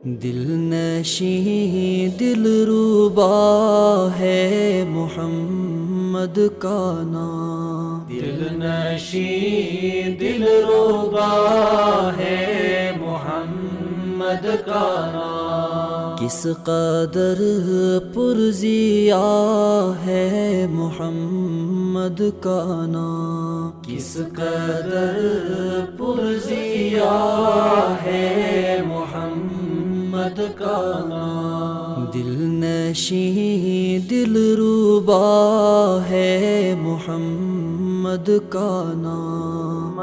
دل نشیں دلربا ہے محمد کا نام، دل نشیں دلربا ہے محمد کا نام، کس قدر پرزیا ہے محمد کا نام، کس قدر پرزیا ہے محمد کا نام، دل نشیں دلربا ہے محمد کا نام،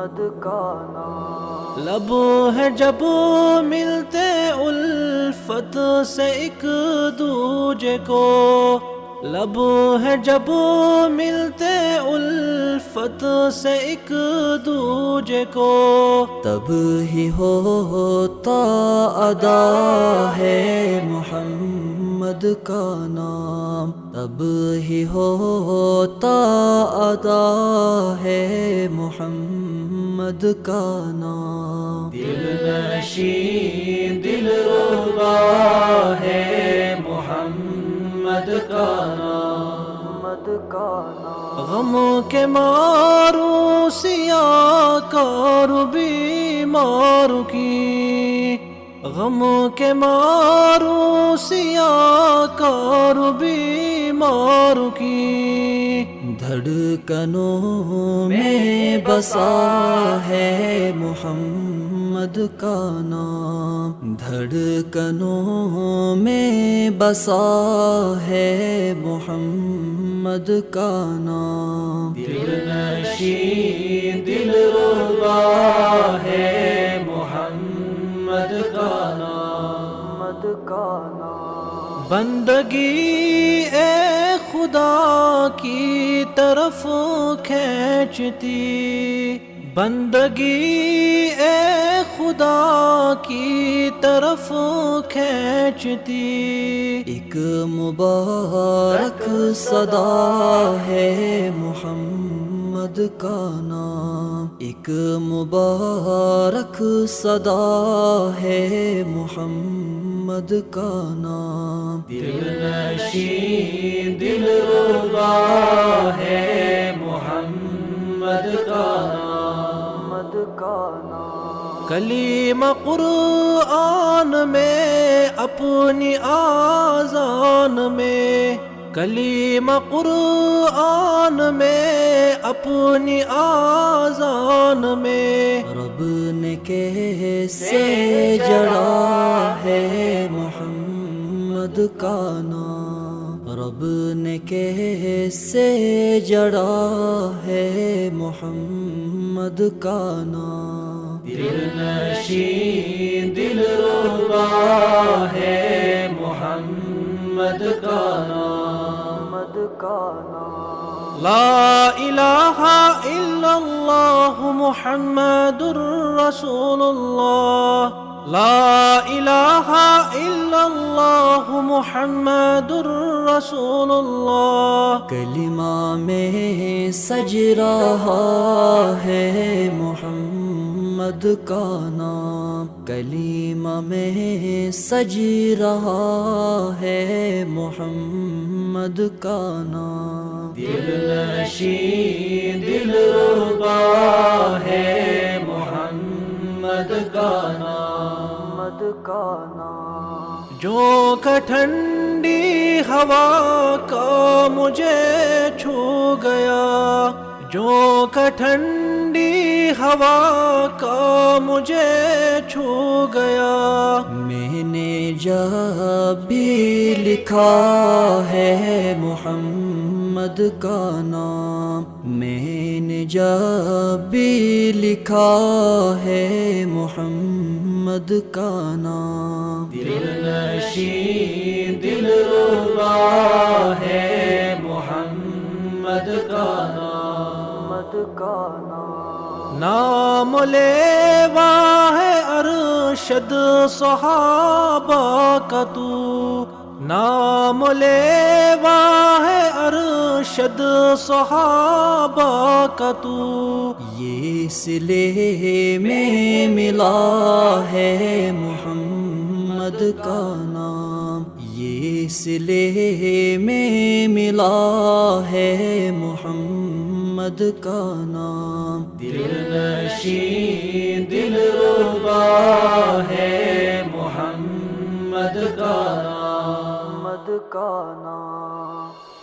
لب ہے جب ملتے الفت سے ایک دوجے کو، لب ہے جب ملتے الفت سے ایک دوجے کو، تب ہی ہوتا ادا ہے محمد کا نام، تب ہی ہوتا ادا ہے محمد کا نام، دل نشیں دلربا ہے محمد کا نام، غم کے مارو سیاہ کارو بیمار کی، غم کے مارو سیاہ کارو بیمار کی، دھڑکنوں میں بسا ہے محمد کا نام، دھڑکنوں میں بسا ہے محمد کا نام، دل نشیں دلربا ہے محمد کا نام، بندگی اے خدا کی طرف کھینچتی، بندگی اے خدا کی طرف کھینچتی، ایک مبارک صدا ہے محمد کا نام، ایک مبارک صدا ہے محمد کا نام، دل نشیں دلربا ہے محمد کا نام، کلیم قرآن میں اپنی آذان میں، کلیم قرآن میں اپنی آذان میں، رب نے کیسے جڑا ہے محمد کا نام، رب نے کیسے جڑا ہے محمد کا نام، دل نشیں دلربا ہے محمد کا نام، لا الہ الا اللہ محمد رسول اللہ، لا الہ الا اللہ محمد رسول اللہ، کلمہ میں سج رہا ہے محمد کا نام، کلمہ میں سج رہا ہے محمد کا نام، دل نشیں دلربا ہے محمد کا نام، جو کہ ٹھنڈی ہوا کا مجھے چھو گیا، جو کہ ٹھنڈی ہوا کا مجھے چھو گیا، میں نے جب بھی لکھا ہے محمد کا نام، میں نے جب بھی لکھا ہے محمد کا نام، دل نشیں دلربا ہے محمد کا نام، نام لیوا ہے ارشد صحابہ کا تو، نام لیوا ہے ارشد صحابہ کا تو، یہ سلے میں ملا ہے محمد محمد کا نام، یہ صلے میں ملا ہے محمد کا نام، دل نشین دل ربا ہے محمد کا نام، محمد کا نام۔